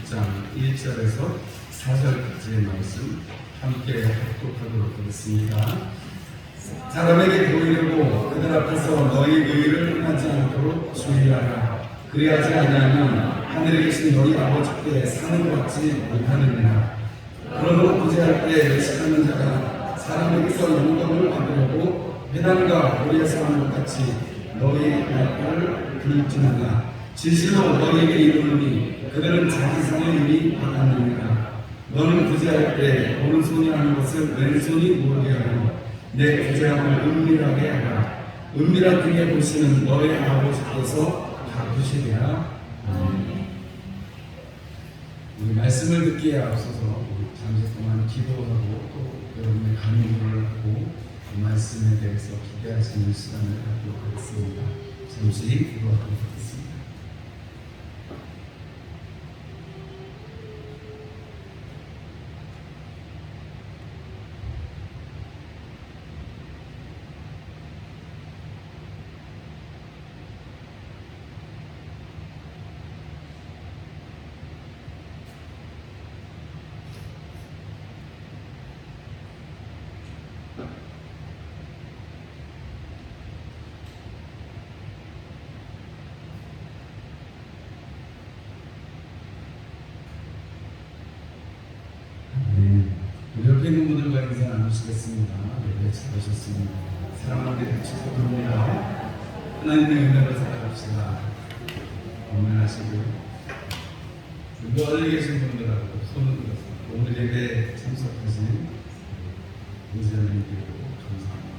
6장 1절에서 4절까지의 말씀 함께 합독하도록 하겠습니다. 사람에게 보이려고 그들 앞에서 너희 의를 행하지 않도록 주의하라. 그리하지 아니하면 하늘에 계신 너희 아버지께 상을 받지 못하느니라. 그러므로 구제할 때 의식하는 자가 사람에게서 영광을 받으려고 회당과 고리에서 하는 것 같이 너희 발을 들지마라. 진실로 너희에게 이르노니 그들은 자기 상을 이미 받았느니라. 너는 구제할 때 오른손이 하는 것을 왼손이 모르게 하고 내 구제함을 은밀하게 하라. 은밀한 등에 보시는 너희 아버지께서 갚으시리라. 우리 말씀을 듣기에 앞서서 우리 잠시 동안 기도하고 또 여러분의 감동을 하고 이 말씀에 대해서 기대하시는 시간을 갖도록 하겠습니다. 잠시 기도하도록 하겠습니다. 우리 옆에 있는 분들과 인사 나누시겠습니다. 네, 잘하셨습니다. 사랑하는 축복합니다. 하나님의 은혜로 살아갑시다. 건강하시고요. 멀리 계신 분들하고 손을 들어서 오늘 예배 참석하신 인사님들고 감사합니다.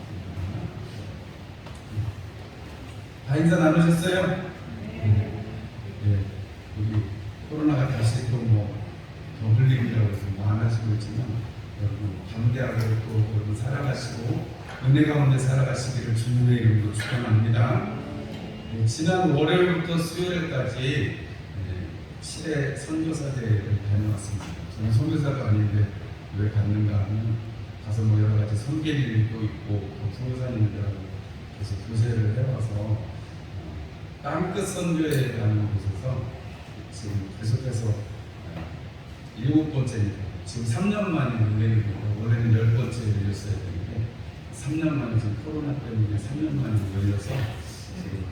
다 인사 나누셨어요? 네. 우리 코로나가 다시 또 더블링이라고 해서 많아지고 있지만 여러분 담대하게 또 여러분 살아가시고 은혜 가운데 살아가시기를 주님의 이름으로 축원합니다. 지난 월요일부터 수요일까지 7회 선교사대회를 다녀왔습니다. 저는 선교사가 아닌데 왜 갔는가 하면 가서 여러 가지 선교 일도 있고 선교사님들하고 계속 교제를 해와서 땅끝 선교회라는 곳에서 지금 계속해서 7번째입니다. 지금 3년 만에 열리는 거고 원래는 10번째 열렸어야 되는데 3년 만에 지금 코로나 때문에 3년 만에 열려서 지금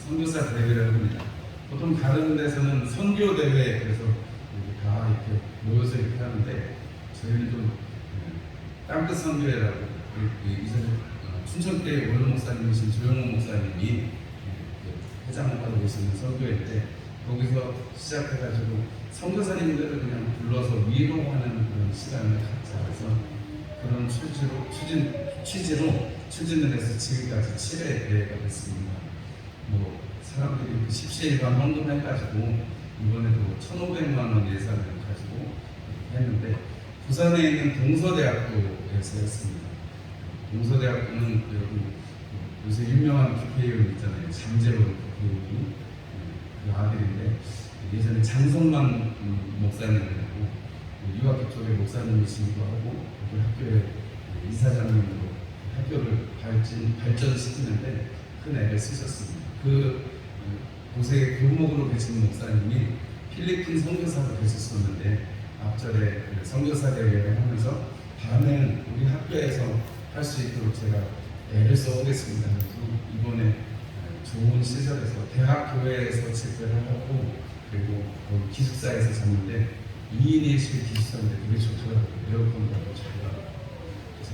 선교사 대회를 합니다. 보통 다른 데서는 선교 대회 그래서 다 이렇게 모여서 이렇게 하는데 저희는 좀 땅끝 선교회라고 이전에 춘천교회 원로 목사님이신 조영호 목사님이 회장을 하고 계시는 선교회인데 거기서 시작해가지고 선교사님들을 그냥 불러서 위로하는 그런 시간을 갖자. 그래서 그런 취지로 추진을 해서 지금까지 7회 대회가 됐습니다. 사람들이 십시일반 헌금해가지고 이번에도 1,500만 원 예산을 가지고 했는데 부산에 있는 동서대학교에서 했습니다. 동서대학교는 요새 유명한 국회의원 있잖아요. 장재원 국회의원이 그 아들인데 예전에 장성만 목사님이라고 유학교 쪽에 목사님이시기도 하고 그 학교의 이사장님으로 학교를 발전시키는데 큰 애를 쓰셨습니다. 그 곳에 교목으로 계신 목사님이 필리핀 선교사로 계셨었는데 앞절에 선교사 대회를 하면서 다음에는 우리 학교에서 할 수 있도록 제가 애를 써오겠습니다. 그래서 이번에 좋은 시설에서 대학교회에서 집회를 하고 그리고 기숙사에서 잤는데 2인 1실 기숙사인데 되게 좋더라고요. 에어컨도 하고 잘 나가고 그래서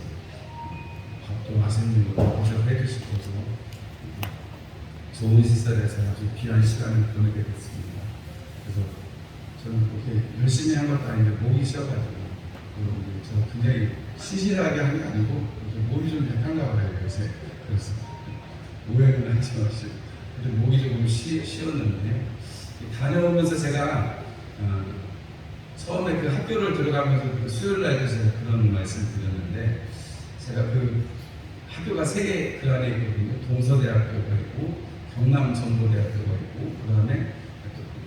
밥도 맛있는 거 드셔서 해주시고 좋은 시설에서 아주 귀한 시간을 보내게 됐습니다. 그래서 저는 그렇게 열심히 한 것도 아닌데 목이 쉬어가지고 저 굉장히 시실하게 한 게 아니고 목이 좀 약한가 봐요. 요새 그래서 오해는 하지 마시고 목이 조금 쉬었는데 다녀오면서 제가 처음에 그 학교를 들어가면서 그 수요일 날도 제가 그런 말씀을 드렸는데 제가 그 학교가 3개 그 안에 있거든요. 동서대학교가 있고 경남정보대학교가 있고 그 다음에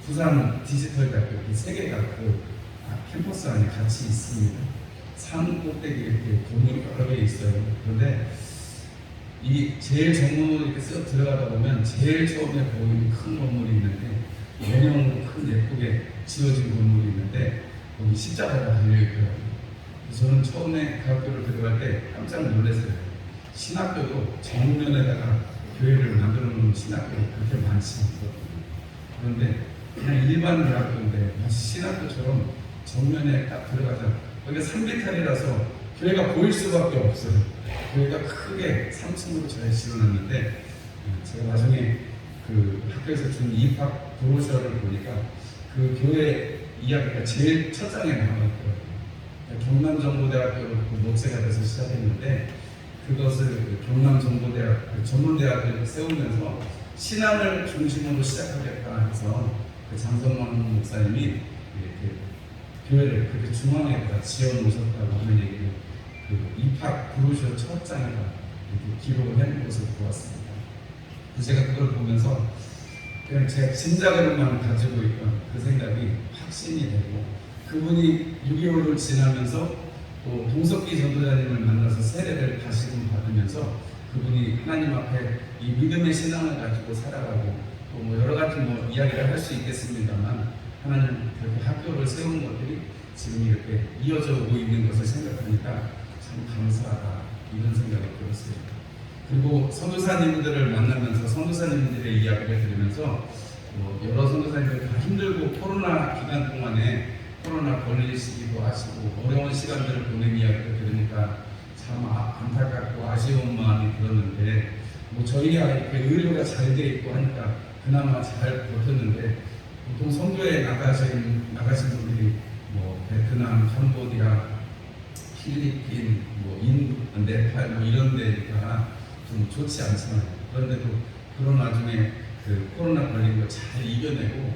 부산 디지털대학교 이 3개가 그 캠퍼스 안에 같이 있습니다. 산 꼭대기 이렇게 건물이 여러 개 있어요. 그런데 이 제일 정문으로 이렇게 쓱 들어가다 보면 제일 처음에 보이는 큰 건물이 있는데 원형으로 큰 예쁘게 지어진 건물이 있는데 거기 십자가가 달려있더라고요. 저는 처음에 그 학교를 들어갈 때 깜짝 놀랐어요. 신학교도 정면에다가 교회를 만들어 놓은 신학교가 그렇게 많지 않거든요. 그런데 그냥 일반 대학교인데 마치 신학교처럼 정면에 딱 들어가자 여기가 산비탈이라서 교회가 보일 수밖에 없어요. 교회가 크게 3층으로 잘 지어놨는데 제가 나중에 그 학교에서 준 입학 브로셔를 보니까 그 교회 이야기가 제일 첫 장에 나와있더라고요. 경남정보대학교로 그 모체가 돼서 시작했는데 그것을 경남정보대학 전문대학을 세우면서 신앙을 중심으로 시작하겠다 해서 그 장성원 목사님이 이렇게 교회를 그렇게 중앙에다 지어 놓으셨다고 하는 얘기를 그 입학 브로셔 첫 장에다 이렇게 기록을 해놓은 것을 보았습니다. 제가 그걸 보면서 그냥 제 짐작으로만 가지고 있던 그 생각이 확신이 되고 그분이 6.25를 지나면서 또 동석기 전도자님을 만나서 세례를 다시금 받으면서 그분이 하나님 앞에 이 믿음의 신앙을 가지고 살아가고 또 뭐 여러 가지 뭐 이야기를 할 수 있겠습니다만 하나님 그렇게 학교를 세운 것들이 지금 이렇게 이어져 오고 있는 것을 생각하니까 참 감사하다 이런 생각이 들었어요. 그리고 선교사님들을 만나면서 선교사님들의 이야기를 들으면서 여러 선교사님들 다 힘들고 코로나 기간 동안에 코로나 걸리시기도 하시고 어려운 시간들을 보낸 이야기를 들으니까 참 안타깝고 아쉬운 마음이 들었는데 뭐 저희야 이렇게 의료가 잘 돼 있고 하니까 그나마 잘 버텼는데 보통 선교에 나가신 분들이 뭐 베트남, 캄보디아, 필리핀, 뭐 네팔 뭐 이런 데니까 좀 좋지 않잖아요. 그런데도 그런 와중에 그 코로나 걸린 거 잘 이겨내고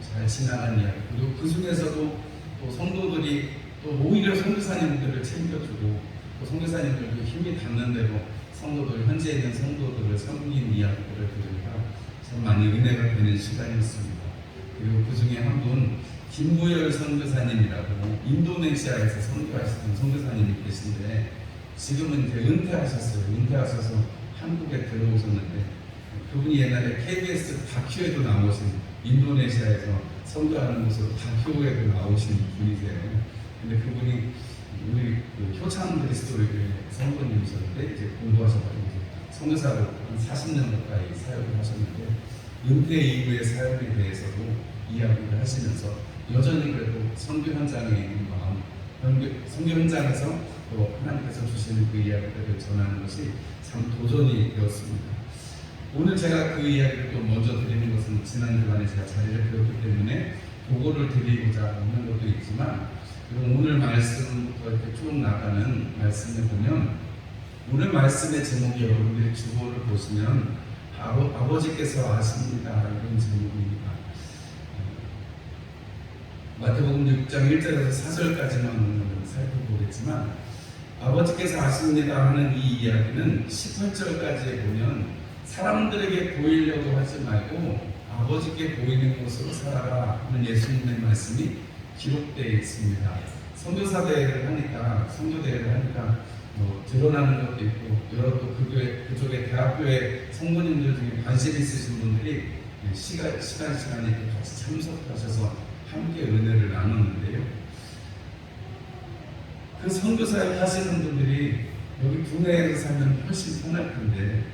잘 지나간 이야기. 그리고 그 중에서도 또 성도들이 또 오히려 선교사님들을 챙겨주고 또 선교사님들도 힘이 닿는 대로 성도들 현재 있는 성도들을 섬긴 이야기들을 들으니까 참 많이 은혜가 되는 시간이었습니다. 그리고 그 중에 한 분 김부열 선교사님이라고 인도네시아에서 선교하시던 선교사님이 계신데 지금은 이제 은퇴하셨어요. 은퇴하셔서 한국에 들어오셨는데 그분이 옛날에 KBS 다큐에도 나오신 인도네시아에서 선교하는 모습으로 다큐에도 나오신 분이세요. 근데 그분이 우리 그 효창 그리스도교회 성도님이셨는데 이제 공부하셔가지고 선교사로 한 40년 가까이 사역을 하셨는데 은퇴 이후의 사역에 대해서도 이야기를 하시면서 여전히 그래도 선교 현장에 있는 마음, 선교 현장에서 또 하나님께서 주시는 그 이야기들을 전하는 것이 참 도전이 되었습니다. 오늘 제가 그 이야기를 또 먼저 드리는 것은 지난 주간에 제가 자리를 비웠기 때문에 보고를 드리고자 하는 것도 있지만 그리고 오늘 말씀부터 이렇게 쭉 나가는 말씀을 보면 오늘 말씀의 제목이 여러분들이 주보를 보시면 아버지께서 아십니다 이런 제목입니다. 마태복음 6장 1절에서 4절까지만 살펴보겠지만 아버지께서 아십니다 하는 이 이야기는 18절까지에 보면 사람들에게 보이려고 하지 말고 아버지께 보이는 것으로 살아라 하는 예수님의 말씀이 기록되어 있습니다. 선교사대회를 하니까 선교대회를 하니까 뭐 드러나는 것도 있고 여러 또 그쪽에 대학교에 성도님들 중에 관심 있으신 분들이 시간에 같이 참석하셔서 함께 은혜를 나눴는데요. 그 선교사역 하시는 분들이 여기 국내에서 살면 훨씬 편할 텐데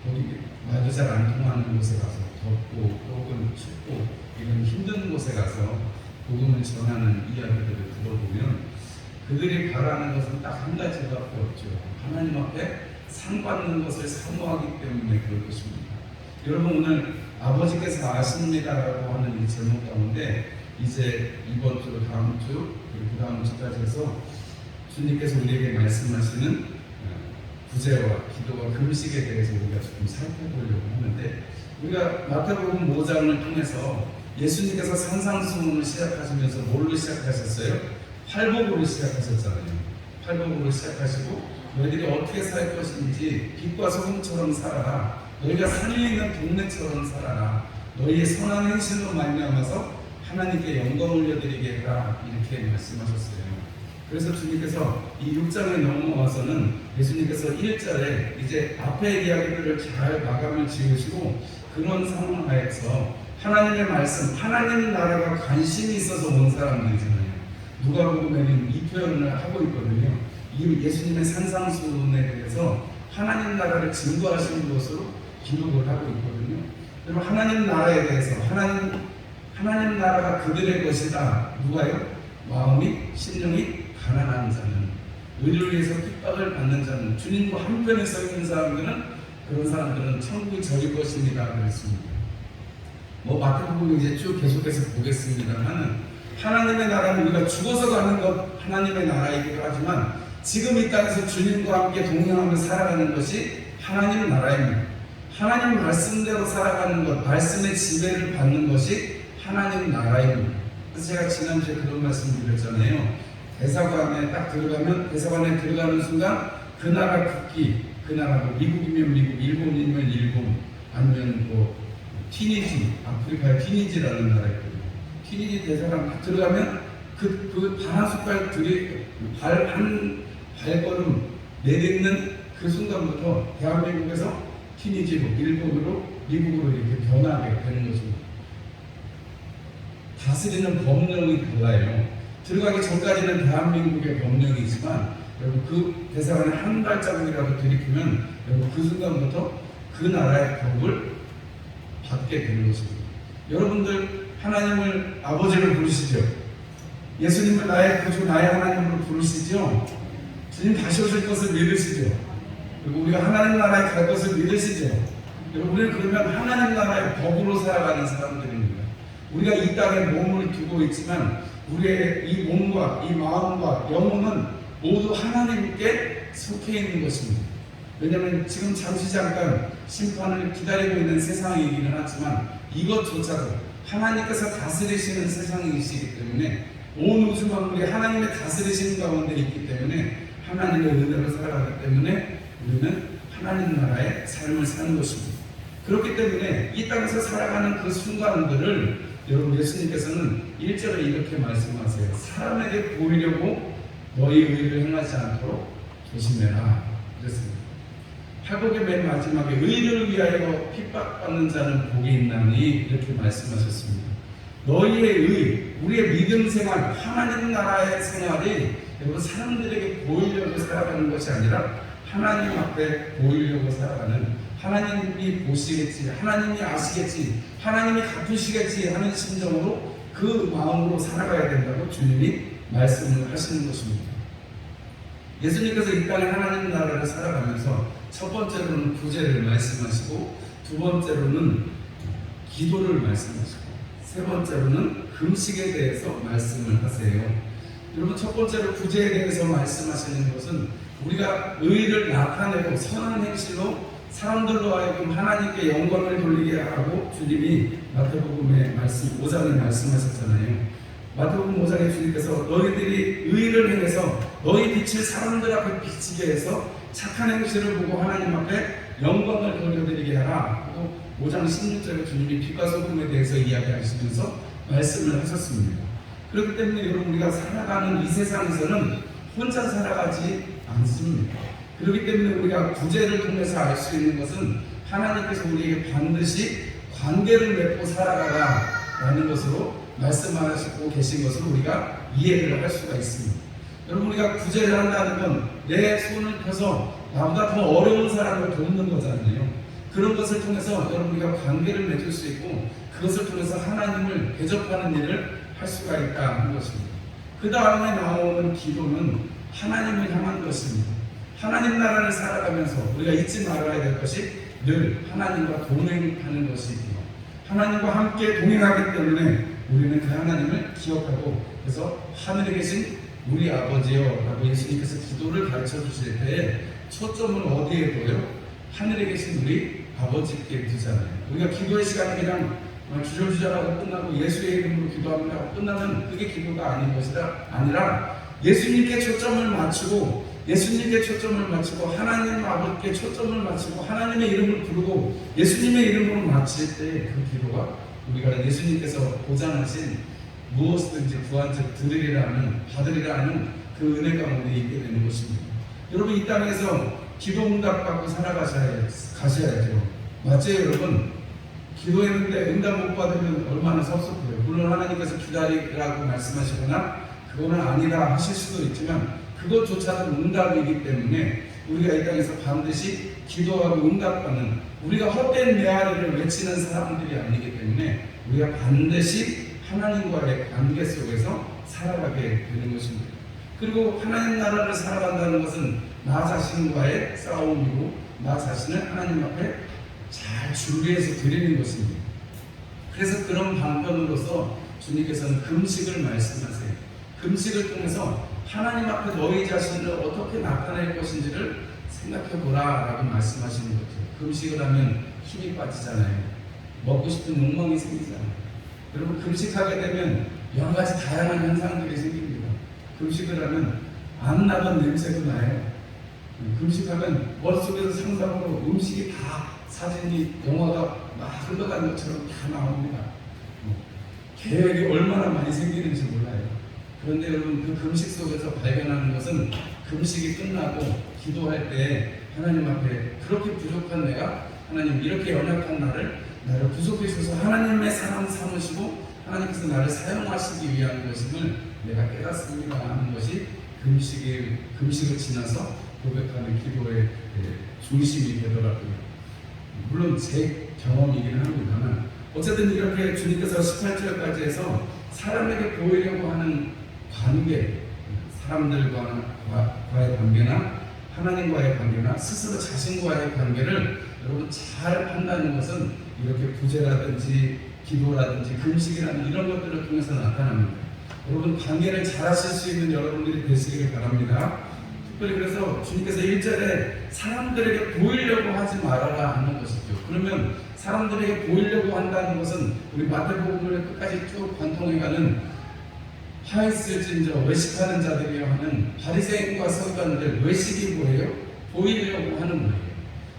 여기 말도 잘 안 통하는 곳에 가서 덥고 혹은 춥고 이런 힘든 곳에 가서 복음을 전하는 이야기들을 들어보면 그들이 바라는 것은 딱 한 가지밖에 없죠. 하나님 앞에 상 받는 것을 사모하기 때문에 그럴 것입니다. 여러분 오늘 아버지께서 아십니다라고 하는 이 제목 가운데 이제 이번 주, 다음 주, 그리고 그 다음 주까지 해서 주님께서 우리에게 말씀하시는 구제와 기도와 금식에 대해서 우리가 조금 살펴보려고 하는데 우리가 마태복음 5장을 통해서 예수님께서 산상수훈을 시작하시면서 뭘로 시작하셨어요? 팔복으로 시작하셨잖아요. 팔복으로 시작하시고 너희들이 어떻게 살 것인지 빛과 소금처럼 살아라. 너희가 산에 있는 동네처럼 살아라. 너희의 선한 행실로 말미암아서 하나님께 영광 올려드리게 해라. 이렇게 말씀하셨어요. 그래서 주님께서 이 6장에 넘어와서는 예수님께서 1절에 이제 앞의 이야기들을 잘 마감을 지으시고 그런 상황 하에서 하나님의 말씀, 하나님 나라가 관심이 있어서 온 사람들이잖아요. 누가복음에는 이 표현을 하고 있거든요. 이 예수님의 산상수훈에 대해서 하나님 나라를 증거하시는 것으로 기록을 하고 있거든요. 그리고 하나님 나라에 대해서 하나님 나라가 그들의 것이다. 누가요? 마음이 심령이 가난한 자는, 의를 위해서 핍박을 받는 자는, 주님과 한편에 서 있는 사람들은, 그런 사람들은 천국이 저릴 것입니다. 그랬습니다. 마태복음 이제 쭉 계속해서 보겠습니다만, 하나님의 나라는 우리가 죽어서 가는 것 하나님의 나라이기도 하지만, 지금 이 땅에서 주님과 함께 동행하며 살아가는 것이 하나님 나라입니다. 하나님 말씀대로 살아가는 것, 말씀의 지배를 받는 것이 하나님 나라입니다. 그래서 제가 지난주에 그런 말씀 드렸잖아요. 대사관에 딱 들어가면, 대사관에 들어가는 순간 그 나라 국기, 그 나라 미국이면 미국, 일본이면 일본, 아니면 티니지, 아프리카의 티니지라는 나라 있거든요. 티니지 대사관 딱 들어가면 그 발 한 숟갈 한 발걸음 내딛는 그 순간부터 대한민국에서 티니지로, 일본으로, 미국으로 이렇게 변하게 되는 것입니다. 다스리는 법령이 달라요. 들어가기 전까지는 대한민국의 법령이지만, 여러분 그 대사관에 한 발자국이라도 들이키면 여러분 그 순간부터 그 나라의 법을 받게 되는 것입니다. 여러분들 하나님을 아버지로 부르시죠? 예수님을 나의 구주, 나의 하나님으로 부르시죠? 주님 다시 오실 것을 믿으시죠? 그리고 우리가 하나님 나라에 갈 것을 믿으시죠? 여러분, 우리는 그러면 하나님 나라의 법으로 살아가는 사람들입니다. 우리가 이 땅에 몸을 두고 있지만 우리의 이 몸과 이 마음과 영혼은 모두 하나님께 속해 있는 것입니다. 왜냐하면 지금 잠시 잠깐 심판을 기다리고 있는 세상이기는 하지만 이것조차도 하나님께서 다스리시는 세상이시기 때문에 온 우주 만물이 하나님의 다스리시는 가운데 있기 때문에 하나님의 은혜로 살아가기 때문에 우리는 하나님 나라의 삶을 사는 것입니다. 그렇기 때문에 이 땅에서 살아가는 그 순간들을 여러분 예수님께서는 1절에 이렇게 말씀하세요. 사람에게 보이려고 너희 의를 행하지 않도록 조심해라. 그랬습니다. 팔복의 맨 마지막에 의를 위하여 핍박받는 자는 복이 있나니 이렇게 말씀하셨습니다. 너희의 의, 우리의 믿음 생활, 하나님 나라의 생활이 여러분 사람들에게 보이려고 살아가는 것이 아니라 하나님 앞에 보이려고 살아가는, 하나님이 보시겠지, 하나님이 아시겠지, 하나님이 갚으시겠지 하는 심정으로 그 마음으로 살아가야 된다고 주님이 말씀을 하시는 것입니다. 예수님께서 이 땅에 하나님 나라를 살아가면서 첫 번째로는 구제를 말씀하시고, 두 번째로는 기도를 말씀하시고, 세 번째로는 금식에 대해서 말씀을 하세요. 여러분, 첫 번째로 구제에 대해서 말씀하시는 것은 우리가 의를 나타내고 선한 행실로 사람들로 하여금 하나님께 영광을 돌리게 하고, 주님이 마태복음의 말씀 5장에 말씀하셨잖아요. 마태복음 5장에 주님께서 너희들이 의를 행해서 너희 빛을 사람들 앞에 비치게 해서 착한 행실을 보고 하나님 앞에 영광을 돌려드리게 하라 하고 5장 16절에 주님이 빛과 소금에 대해서 이야기하시면서 말씀을 하셨습니다. 그렇기 때문에 여러분, 우리가 살아가는 이 세상에서는 혼자 살아가지 않습니다. 그렇기 때문에 우리가 구제를 통해서 알 수 있는 것은 하나님께서 우리에게 반드시 관계를 맺고 살아가라라는 것으로 말씀하시고 계신 것을 우리가 이해를 할 수가 있습니다. 여러분, 우리가 구제를 한다는 건 내 손을 펴서 나보다 더 어려운 사람을 돕는 거잖아요. 그런 것을 통해서 여러분 우리가 관계를 맺을 수 있고, 그것을 통해서 하나님을 대접하는 일을 할 수가 있다 하는 것입니다. 그 다음에 나오는 기도는 하나님을 향한 것입니다. 하나님 나라를 살아가면서 우리가 잊지 말아야 될 것이 늘 하나님과 동행하는 것이기요. 하나님과 함께 동행하기 때문에 우리는 그 하나님을 기억하고, 그래서 하늘에 계신 우리 아버지여 라고 예수님께서 기도를 가르쳐 주실 때에 초점을 어디에 둬요? 하늘에 계신 우리 아버지께 두잖아요. 우리가 기도의 시간이 그냥 주저주저하고 끝나고 예수의 이름으로 기도합니다 하고 끝나면 그게 기도가 아닌 것이라 아니라 예수님께 초점을 맞추고, 예수님께 초점을 맞추고, 하나님 아버지께 초점을 맞추고, 하나님의 이름을 부르고 예수님의 이름으로 마칠 때 그 기도가 우리가 예수님께서 보장하신 무엇이든지 구한즉 들으리라는, 받으리라는 그 은혜 가운데 있게 되는 것입니다. 여러분, 이 땅에서 기도 응답 받고 살아가셔야죠. 맞죠, 여러분? 기도했는데 응답 못 받으면 얼마나 섭섭해요. 물론 하나님께서 기다리라고 말씀하시거나 그거는 아니라 하실 수도 있지만 그것조차도 응답이기 때문에 우리가 이 땅에서 반드시 기도하고 응답받는, 우리가 헛된 메아리를 외치는 사람들이 아니기 때문에 우리가 반드시 하나님과의 관계 속에서 살아가게 되는 것입니다. 그리고 하나님 나라를 살아간다는 것은 나 자신과의 싸움이고 나 자신을 하나님 앞에 잘 준비해서 드리는 것입니다. 그래서 그런 방편으로서 주님께서는 금식을 말씀하세요. 금식을 통해서 하나님 앞에 너희 자신을 어떻게 나타낼 것인지를 생각해보라 라고 말씀하시는 거죠. 금식을 하면 힘이 빠지잖아요. 먹고 싶은 욕망이 생기잖아요. 여러분, 금식하게 되면 여러 가지 다양한 현상들이 생깁니다. 금식을 하면 안 나던 냄새도 나요. 금식하면 머릿속에서 상상으로 음식이 다 사진이 영화가 막 흘러가는 것처럼 다 나옵니다. 계획이 얼마나 많이 생기는지 몰라요. 그런데 여러분, 그 금식 속에서 발견하는 것은 금식이 끝나고 기도할 때 하나님 앞에 그렇게 부족한 내가, 하나님 이렇게 연약한 나를 부족해 주셔서 하나님의 사람 삼으시고 하나님께서 나를 사용하시기 위한 것임을 내가 깨닫습니다 하는 것이 금식을 지나서 고백하는 기도의 중심이 되더라고요. 물론 제 경험이긴 합니다만 어쨌든 이렇게 주님께서 18절까지 해서 사람에게 보이려고 하는 관계, 사람들과의 관계나 하나님과의 관계나 스스로 자신과의 관계를 여러분 잘 판단하는 것은 이렇게 구제라든지 기도라든지 금식이라는 이런 것들을 통해서 나타납니다. 여러분, 관계를 잘 하실 수 있는 여러분들이 되시기를 바랍니다. 특별히 그래서 주님께서 1절에 사람들에게 보이려고 하지 말아라 하는 것이죠. 그러면 사람들에게 보이려고 한다는 것은 우리 마태복음을 끝까지 쭉 관통해가는 하있을진저 외식하는 자들이여 하는 바리새인과 서기관들, 외식이 뭐예요? 보이려고 하는 거예요.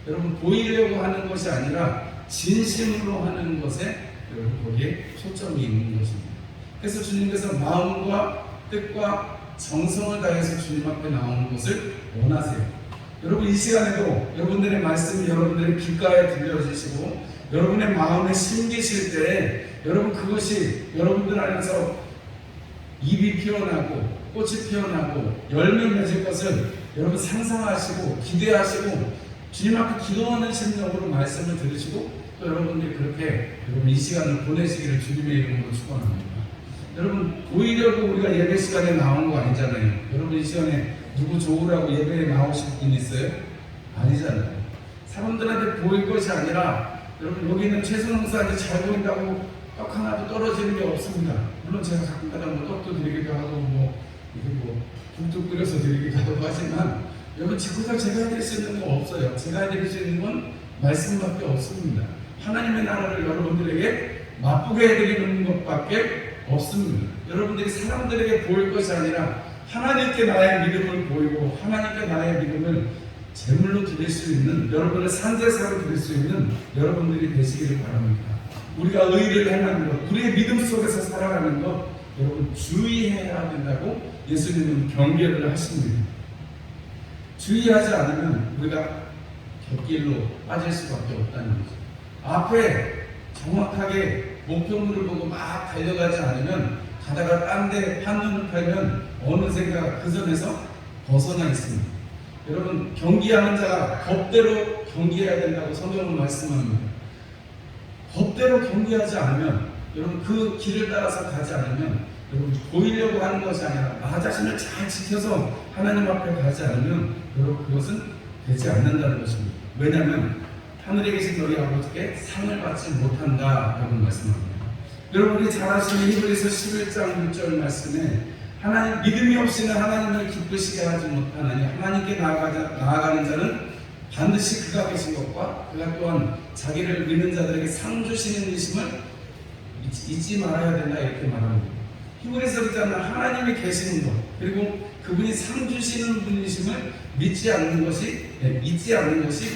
여러분, 보이려고 하는 것이 아니라 진심으로 하는 것에 여러분 거기에 초점이 있는 것입니다. 그래서 주님께서 마음과 뜻과 정성을 다해서 주님 앞에 나오는 것을 원하세요. 여러분, 이 시간에도 여러분들의 말씀이 여러분들의 귓가에 들려주시고 여러분의 마음에 심기실 때 여러분 그것이 여러분들 안에서 잎이 피어나고 꽃이 피어나고 열매 맺을 것을 여러분 상상하시고 기대하시고 주님 앞에 기도하는 심령으로 말씀을 들으시고 또 여러분들이 그렇게 여러분 이 시간을 보내시기를 주님의 이름으로 축원합니다. 여러분, 보이려고 우리가 예배 시간에 나온 거 아니잖아요. 여러분, 이 시간에 누구 좋으라고 예배에 나오실 분 있어요? 아니잖아요. 사람들한테 보일 것이 아니라 여러분, 여기는 최선홍 목사한테 잘 보인다고 떡 하나도 떨어지는 게 없습니다. 물론 제가 가끔가다 떡도 드리기도 하고 국도 끓여서 드리기도 하고 하지만 여러분, 지금까지 제가 해드릴 수 있는 건 없어요. 제가 해드릴 수 있는 건 말씀밖에 없습니다. 하나님의 나라를 여러분들에게 맛보게 해드리는 것밖에 없습니다. 여러분들이 사람들에게 보일 것이 아니라 하나님께 나의 믿음을 보이고 하나님께 나의 믿음을 제물로 드릴 수 있는, 여러분의 산제사로 드릴 수 있는 여러분들이 되시기를 바랍니다. 우리가 의를 행하는 것, 우리의 믿음 속에서 살아가는 것 여러분 주의해야 된다고 예수님은 경계를 하십니다. 주의하지 않으면 우리가 곁길로 빠질 수밖에 없다는 거죠. 앞에 정확하게 목표물을 보고 막 달려가지 않으면 가다가 딴 데 한눈을 팔면 어느샌가 그 선에서 벗어나 있습니다. 여러분, 경기하는 자가 법대로 경기해야 된다고 성경은 말씀합니다. 법대로 경기하지 않으면 여러분 그 길을 따라서 가지 않으면 여러분 보이려고 하는 것이 아니라 나 자신을 잘 지켜서 하나님 앞에 가지 않으면 여러분 그것은 되지 않는다는 것입니다. 왜냐하면 하늘에 계신 너희 아버지께 상을 받지 못한다라고 말씀합니다. 여러분이 잘 아시는 히브리서 11장 6절 말씀에 하나님 믿음이 없이는 하나님을 기쁘시게 하지 못하나니 하나님께 나아가는 자는 반드시 그가 계신 것과 그가 또한 자기를 믿는 자들에게 상 주시는 이심을 잊지 말아야 된다 이렇게 말합니다. 히브리서 기자는 하나님이 계시는 것 그리고 그분이 상 주시는 분이심을 잊지 않는 것이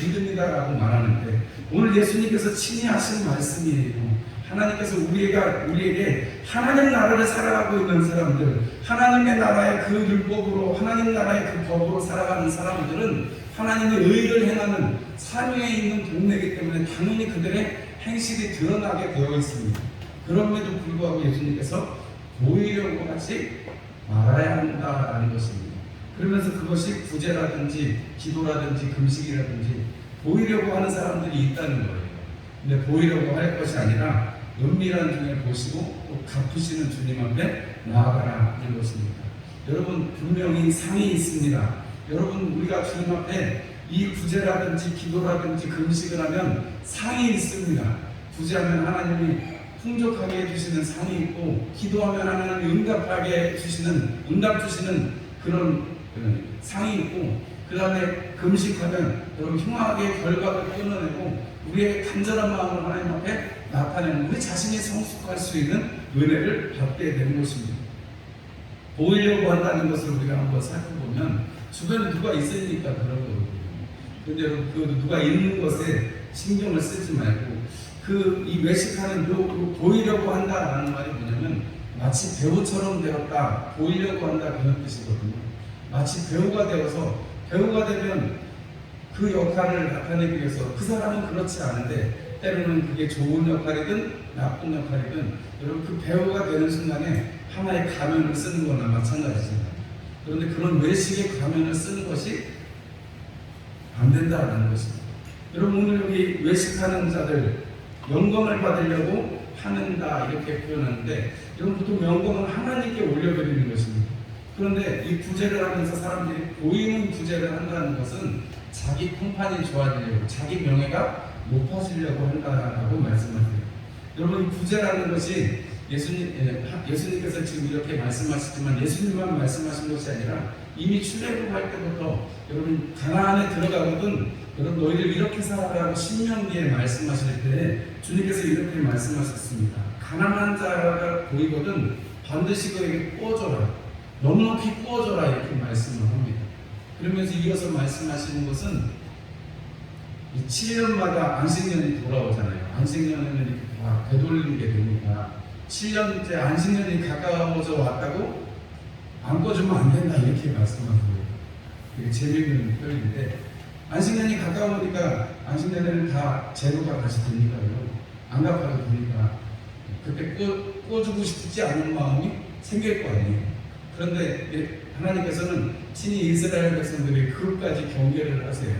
믿음이다라고 말하는데 오늘 예수님께서 친히 하신 말씀이에요. 하나님께서 우리에게 하나님 나라를 살아가고 있는 사람들, 하나님의 나라의 그 율법으로 하나님 나라의 그 법으로 살아가는 사람들은 하나님의 의를 행하는 산 위에 있는 동네이기 때문에 당연히 그들의 행실이 드러나게 되어 있습니다. 그럼에도 불구하고 예수님께서 보이려고 하지 말아야 한다라는 것입니다. 그러면서 그것이 구제라든지 기도라든지 금식이라든지 보이려고 하는 사람들이 있다는 거예요. 근데 보이려고 할 것이 아니라 은밀한 중에 보시고 또 갚으시는 주님 앞에 나아가라 하는 것입니다. 여러분, 분명히 상이 있습니다. 여러분, 우리가 주님 앞에 이 구제라든지 기도라든지 금식을 하면 상이 있습니다. 구제하면 하나님이 풍족하게 해주시는 상이 있고, 기도하면 하나님이 응답하게 해주시는, 응답 주시는 그런 상이 있고, 그 다음에 금식하면 여러분 흉하게 결과를 끊어내고 우리의 간절한 마음을 하나님 앞에 나타내는, 우리 자신이 성숙할 수 있는 은혜를 받게 되는 것입니다. 보이려고 한다는 것을 우리가 한번 살펴보면 주변에 누가 있으니까 그런 거거든요. 그런데 여러분, 그 누가 있는 것에 신경을 쓰지 말고 이 외식하는 보이려고 한다라는 말이 뭐냐면 마치 배우처럼 되었다, 보이려고 한다, 그런 뜻이거든요. 마치 배우가 되면 그 역할을 나타내기 위해서, 그 사람은 그렇지 않은데 때로는 그게 좋은 역할이든 나쁜 역할이든 여러분 그 배우가 되는 순간에 하나의 가면을 쓰는 거나 마찬가지잖아요. 그런데 그런 외식의 가면을 쓰는 것이 안 된다라는 것입니다. 여러분, 오늘 여기 외식하는 자들 영광을 받으려고 하는다 이렇게 표현하는데, 여러분 보통 영광은 하나님께 올려드리는 것입니다. 그런데 이 구제를 하면서 사람들이 보이는 구제를 한다는 것은 자기 평판이 좋아지려고, 자기 명예가 높아지려고 한다라고 말씀하세요. 여러분, 구제라는 것이 예수님께서 지금 이렇게 말씀하시지만 예수님만 말씀하신 것이 아니라 이미 출애굽할 때부터 여러분 가나안에 들어가거든 여러분 너희들 이렇게 살아라고 신명기에 말씀하실 때 주님께서 이렇게 말씀하셨습니다. 가난한 자가 보이거든 반드시 그에게 구워줘라, 넉넉히 구워줘라, 이렇게 말씀을 합니다. 그러면서 이어서 말씀하시는 것은 7년마다 안식년이 돌아오잖아요. 안식년에는 이렇게 다 되돌리게 됩니다. 7년째 안식년이 가까워져 왔다고 안 꺼주면 안 된다, 이렇게 말씀하고요. 되게 재미있는 표현인데, 안식년이 가까우니까 안식년에는 다 재료가 다시 되니까요. 안 갚아도 되니까 그때 꺼주고 싶지 않은 마음이 생길 거 아니에요. 그런데 하나님께서는 친히 이스라엘 백성들이 그것까지 경계를 하세요.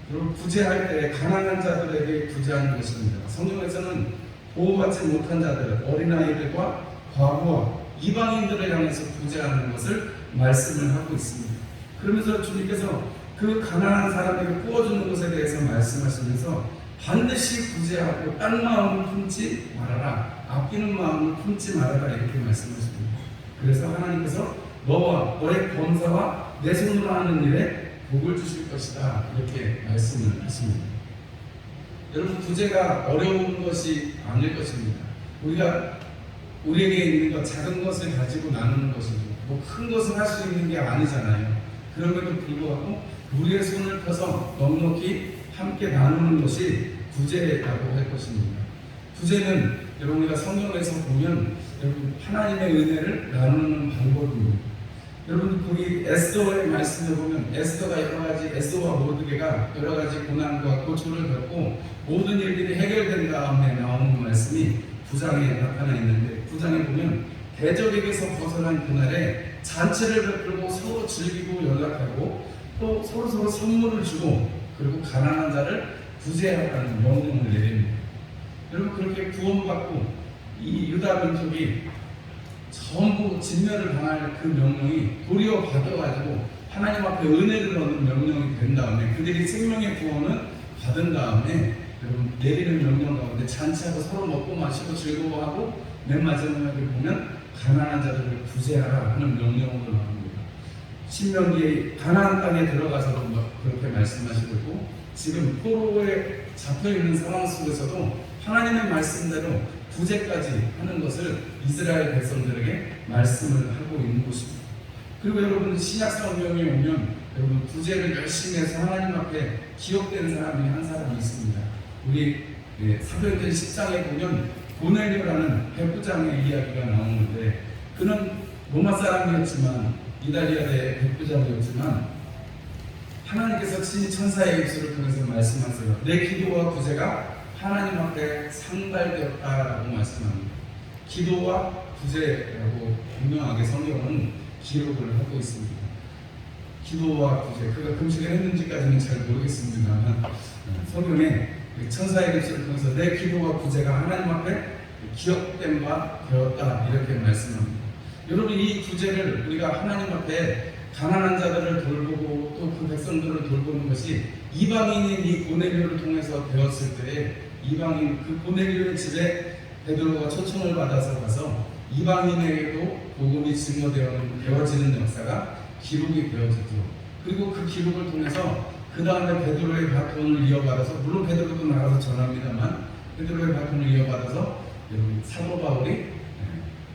그리고 구제할 때 가난한 자들에게 구제하는 것입니다. 성경에서는 보호받지 못한 자들, 어린아이들과 과부와 이방인들을 향해서 구제하는 것을 말씀을 하고 있습니다. 그러면서 주님께서 그 가난한 사람에게 구워주는 것에 대해서 말씀하시면서 반드시 구제하고 딴 마음을 품지 말아라, 아끼는 마음을 품지 말아라, 이렇게 말씀하십니다. 그래서 하나님께서 너와 너의 범사와 내 손으로 하는 일에 복을 주실 것이다, 이렇게 말씀을 하십니다. 여러분, 구제가 어려운 것이 아닐 것입니다. 우리에게 있는 것, 작은 것을 가지고 나누는 것이죠. 뭐 큰 것을 할 수 있는 게 아니잖아요. 그럼에도 불구하고 우리의 손을 펴서 넉넉히 함께 나누는 것이 구제라고 할 것입니다. 구제는 여러분, 우리가 성경에서 보면 여러분 하나님의 은혜를 나누는 방법입니다. 여러분, 거기 에스더의 말씀을 보면 에스더와 모르드게가 여러 가지 고난과 고초를 겪고 모든 일들이 해결된 다음에 나오는 말씀이 9장에 나타나 있는데, 9장에 보면 대적에게서 벗어난 그날에 잔치를 베풀고 서로 즐기고 연락하고 또 서로 선물을 주고 그리고 가난한 자를 구제하라는 명령을 내립니다. 여러분, 그렇게 구원받고 이 유다 민족이 전부 진멸을 당할 그 명령이 도리어 받아가지고 하나님 앞에 은혜를 얻는 명령이 된 다음에 그들이 생명의 구원을 받은 다음에 여러분 내리는 명령 가운데 잔치하고 서로 먹고 마시고 즐거워하고 맨 마지막에 보면 가난한 자들을 구제하라 하는 명령으로 나옵니다. 신명기에 가나안 땅에 들어가서도 그렇게 말씀하시고 있고, 지금 포로에 잡혀있는 상황 속에서도 하나님의 말씀대로 구제까지 하는 것을 이스라엘 백성들에게 말씀을 하고 있는 것입니다. 그리고 여러분, 신약 성경에 오면 여러분 구제를 열심히 해서 하나님 앞에 기억된 사람이 한 사람이 있습니다. 우리 사도행전 10장에 보면 고넬료라는 백부장의 이야기가 나오는데, 그는 로마 사람이었지만 이달리아의 백부장이었지만 하나님께서 친히 천사의 입술을 통해서 말씀하세요. 내 기도와 구제가 하나님 앞에 상달되었다라고 말씀합니다. 기도와 구제라고 분명하게 성경은 기록을 하고 있습니다. 기도와 구제, 그가 금식을 했는지까지는 잘 모르겠습니다만 성경에 천사의 글씨를 통해서 내 기도와 구제가 하나님 앞에 기억된 바 되었다 이렇게 말씀합니다. 여러분, 이 구제를 우리가 하나님 앞에 가난한 자들을 돌보고 또 그 백성들을 돌보는 것이 이방인인 이 고넬료를 통해서 되었을 때에 이방인 그 고넬료의 집에 베드로가 초청을 받아서 가서 이방인에게도 복음이 증거되어지는 역사가 기록이 되어지죠. 그리고 그 기록을 통해서 그 다음에 베드로의 바톤을 이어받아서, 물론 베드로도 나가서 전합니다만 베드로의 바톤을 이어받아서 여러분 사도 바울이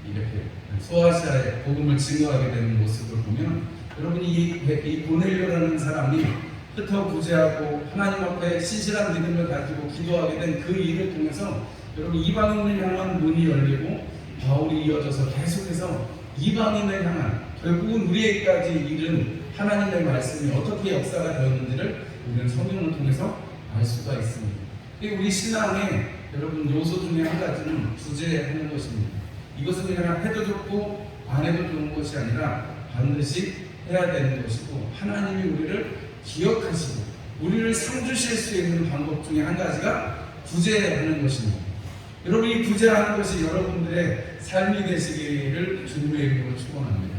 이렇게 소아시아에 복음을 증거하게 되는 모습을 보면, 여러분 이 고넬료라는 사람이 흩어 구제하고 하나님 앞에 신실한 믿음을 가지고 기도하게 된 그 일을 통해서 여러분 이방인을 향한 문이 열리고 바울이 이어져서 계속해서 이방인을 향한, 결국은 우리에게까지 이른 하나님의 말씀이 어떻게 역사가 되었는지를 우리는 성경을 통해서 알 수가 있습니다. 우리 신앙의 여러분 요소 중에 한 가지는 구제하는 것입니다. 이것은 그냥 해도 좋고 안 해도 좋은 것이 아니라 반드시 해야 되는 것이고, 하나님이 우리를 기억하시고 우리를 상주실 수 있는 방법 중에 한 가지가 구제하는 것입니다. 여러분, 이 구제하는 것이 여러분들의 삶이 되시기를 주님의 이름으로 축원합니다.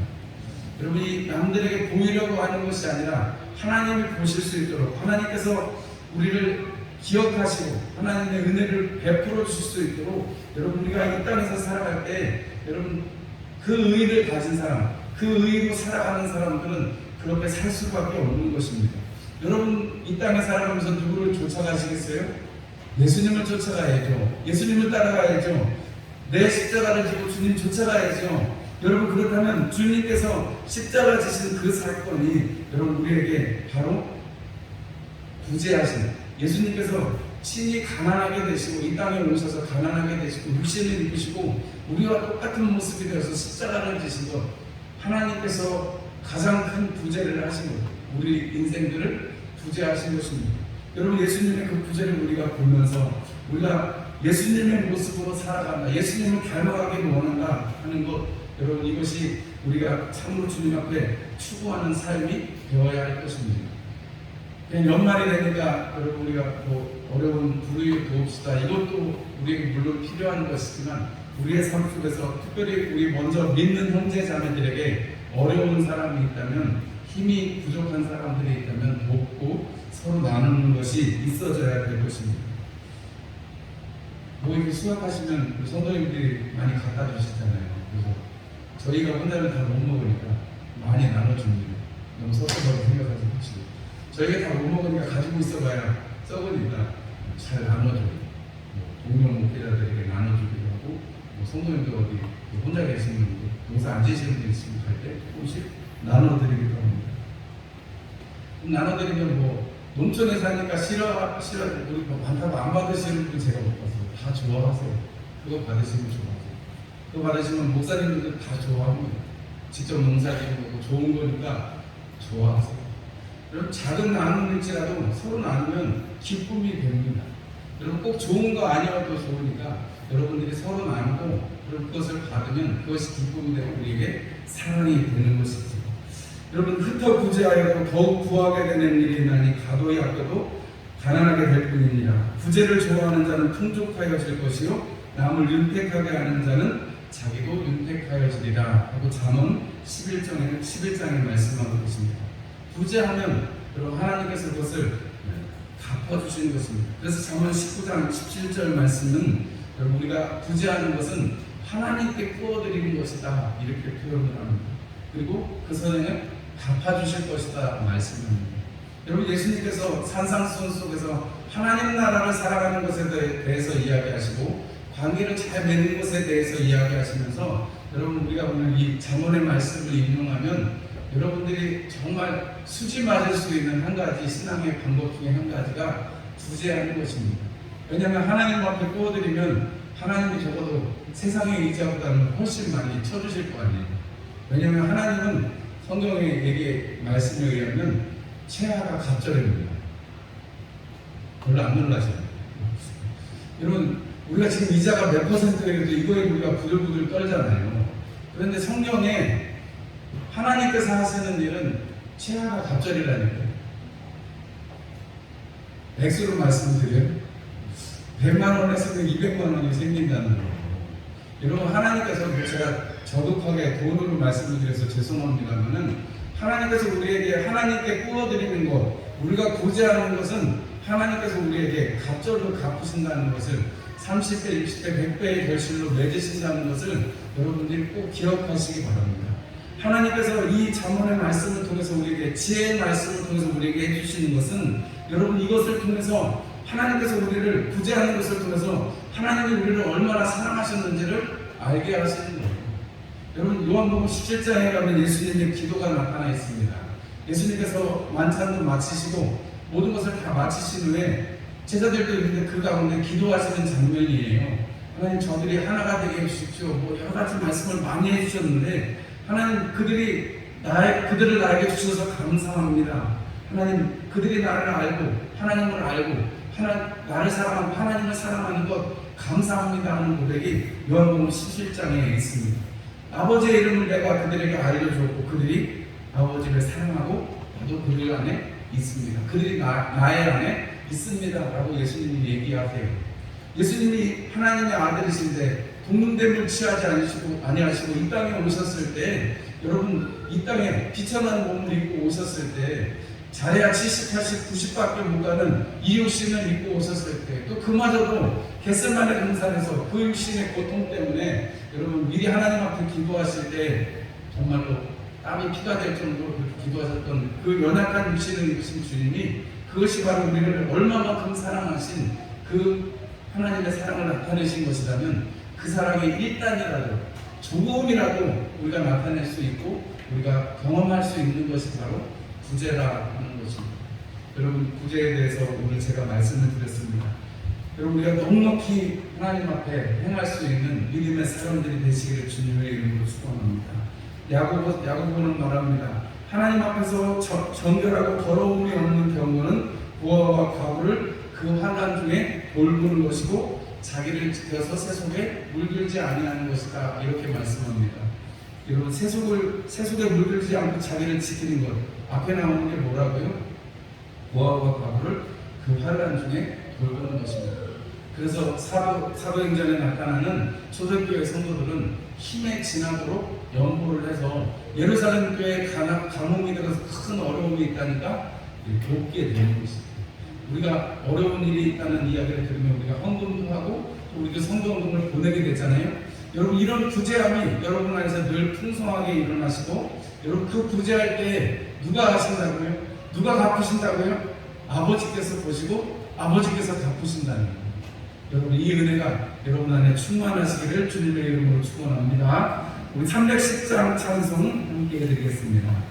여러분, 이 남들에게 보이려고 하는 것이 아니라 하나님이 보실 수 있도록, 하나님께서 우리를 기억하시고 하나님의 은혜를 베풀어 주실 수 있도록, 여러분 우리가 이 땅에서 살아갈 때 여러분 그 의를 가진 사람, 그 의로 살아가는 사람들은 그렇게 살 수밖에 없는 것입니다. 여러분 이 땅에 살아가면서 누구를 쫓아가시겠어요? 예수님을 쫓아가야죠. 예수님을 따라가야죠. 내 십자가를 지고 주님 쫓아가야죠. 여러분, 그렇다면 주님께서 십자가 지신 그 사건이 여러분 우리에게 바로 구제하신, 예수님께서 친히 가난하게 되시고 이 땅에 오셔서 가난하게 되시고 육신을 입으시고 우리와 똑같은 모습이 되어서 십자가를 지신 것, 하나님께서 가장 큰 구제를 하신 것, 우리 인생들을 구제하신 것입니다. 여러분, 예수님의 그 구제를 우리가 보면서 우리가 예수님의 모습으로 살아간다, 예수님을 닮아가길 원한다 하는 것, 여러분 이것이 우리가 참으로 주님 앞에 추구하는 삶이 되어야 할 것입니다. 연말이 되니까 여러분 우리가 뭐 어려운 불의를 도웁시다, 이것도 우리에게 물론 필요한 것이지만 우리의 삶 속에서 특별히 우리 먼저 믿는 형제 자매들에게 어려운 사람이 있다면, 힘이 부족한 사람들이 있다면 돕고 서로 나누는 것이 있어져야 될 것입니다. 뭐 이렇게 수학하시면 성도님들이 많이 갖다 주시잖아요. 그래서 저희가 혼자는 다 못 먹으니까 많이 나눠줍니다. 너무 섭섭하게 생각하지 마시고, 저희가 다 못 먹으니까 가지고 있어봐야 썩으니까 잘 나눠줘요. 동료 목회자들에게 나눠주기도 하고, 성도님들 어디 혼자 계시는 분들, 농사 안 지시는 분들 있으면 갈 때 조금씩 나눠드리기도 합니다. 나눠드리면 뭐 농촌에 사니까 싫어 우리 많다고 안 받으시는 분 제가 못 봐서 다 좋아하세요. 그거 받으시면 좋아하세요. 그거 받으시면 목사님들도 다 좋아합니다. 직접 농사지고 좋은 거니까 좋아하세요. 여러분, 작은 나눔일지라도 서로 나누면 기쁨이 됩니다. 여러분, 꼭 좋은 거 아니어도 좋으니까 여러분들이 서로 나누고 그리고 그것을 받으면 그것이 기쁨이 되고 우리에게 사랑이 되는 것이죠. 여러분, 흩어 구제하여도 더욱 구하게 되는 일이 있나니 가도히 아껴도 가난하게 될 뿐이니라. 구제를 좋아하는 자는 풍족하여질 것이요 남을 윤택하게 하는 자는 자기도 윤택하여지리라 하고 잠언 11장에 말씀하고 계십니다. 구제하면 여러분 하나님께서 그것을 갚아주시는 것입니다. 그래서 잠언 19장 17절 말씀은 여러분 우리가 구제하는 것은 하나님께 구워드리는 것이다 이렇게 표현을 합니다. 그리고 그 선행을 갚아주실 것이다 말씀합니다. 여러분, 예수님께서 산상수훈 속에서 하나님 나라를 살아가는 것에 대해서 이야기하시고 관계를 잘 맺는 것에 대해서 이야기하시면서 여러분 우리가 보면 이 잠언의 말씀을 인용하면 여러분들이 정말 수지 맞을 수 있는 한 가지 신앙의 방법 중에 한 가지가 구제하는 것입니다. 왜냐하면 하나님 앞에 구워드리면 하나님이 적어도 세상의 의지보다는 훨씬 많이 쳐주실 거 아니에요. 왜냐하면 하나님은 성경의 얘기 말씀에 의하면 최하가 갑절입니다. 별로 안 놀라잖아요. 여러분, 우리가 지금 이자가 몇 %라도 이거에 우리가 부들부들 떨잖아요. 그런데 성경에 하나님께서 하시는 일은 최하가 갑절이라니까요. 액수로 말씀드려요. 100만 원에서는 200만 원이 생긴다는 거예요. 여러분, 하나님께서 제가 저급하게 돈으로 말씀을 드려서 죄송합니다만은 하나님께서 우리에게 하나님께 꾸어드리는 것, 우리가 고지하는 것은 하나님께서 우리에게 갑절로 갚으신다는 것을 30배, 60배, 100배의 결실로 맺으신다는 것을 여러분들이 꼭 기억하시기 바랍니다. 하나님께서 이 잠언의 말씀을 통해서 우리에게 지혜의 말씀을 통해서 우리에게 해주시는 것은 여러분 이것을 통해서 하나님께서 우리를 구제하는 것을 통해서 하나님이 우리를 얼마나 사랑하셨는지를 알게 하시는 거예요. 여러분 요한복음 17장에 가면 예수님의 기도가 나타나 있습니다. 예수님께서 만찬도 마치시고 모든 것을 다 마치신 후에 제자들도 있는데 그 가운데 기도하시는 장면이에요. 하나님 저들이 하나가 되게 해주십시오. 뭐 여러 가지 말씀을 많이 해주셨는데 하나님 그들을 나에게 주셔서 감사합니다. 하나님 그들이 나를 알고 하나님을 알고 나를 사랑하고 하나님을 사랑하는 것 감사합니다 하는 고백이 요한복음 17장에 있습니다. 아버지의 이름을 내가 그들에게 알려주었고 그들이 아버지를 사랑하고 나도 그들 안에 있습니다. 그들이 나의 안에 있습니다 라고 예수님이 얘기하세요. 예수님이 하나님의 아들이신데 동등됨을 취하지 아니하시고 이 땅에 오셨을 때 여러분 이 땅에 비천한 몸을 입고 오셨을 때 잘해야 70, 80, 90밖에 못 가는 이 육신을 입고 오셨을 때 또 그마저도 겟세마네 동산에서 그 육신의 고통 때문에 여러분 미리 하나님 앞에 기도하실 때 정말로 땀이 피가 될 정도로 기도하셨던 그 연약한 육신을 입으신 주님이 그것이 바로 우리를 얼마만큼 사랑하신 그 하나님의 사랑을 나타내신 것이라면 그 사랑의 일단이라도 조금이라도 우리가 나타낼 수 있고 우리가 경험할 수 있는 것이 바로 구제라 하는 것입니다. 여러분 구제에 대해서 오늘 제가 말씀을 드렸습니다. 여러분 우리가 넉넉히 하나님 앞에 행할 수 있는 믿음의 사람들이 되시기를 주님의 이름으로 축원합니다. 야고보는 말합니다. 하나님 앞에서 정결하고 더러움이 없는 병거는 고아와 과부를 그 환난 중에 돌보는 것이고 자기를 지켜서 세속에 물들지 아니하는 것이다 이렇게 말씀합니다. 여러분 세속에 물들지 않고 자기를 지키는 것 앞에 나오는 게 뭐라고요? 고아와 과부를 그 환난 중에 돌보는 것입니다. 그래서 사도행전에 나타나는 초대교회 성도들은 힘에 지나도록 연보를 해서 예루살렘 교회에 가뭄이 들어서 큰 어려움이 있다니까 돕게 되는 것입니다. 우리가 어려운 일이 있다는 이야기를 들으면 우리가 헌금도 하고 또 우리도 선거운동을 보내게 되잖아요. 여러분 이런 구제함이 여러분 안에서 늘 풍성하게 일어나시고 여러분 그 구제할 때 누가 하신다고요? 누가 갚으신다고요? 아버지께서 보시고 아버지께서 갚으신다는 거예요. 여러분 이 은혜가 여러분 안에 충만하시기를 주님의 이름으로 축원합니다. 우리 310장 찬송 함께 해드리겠습니다.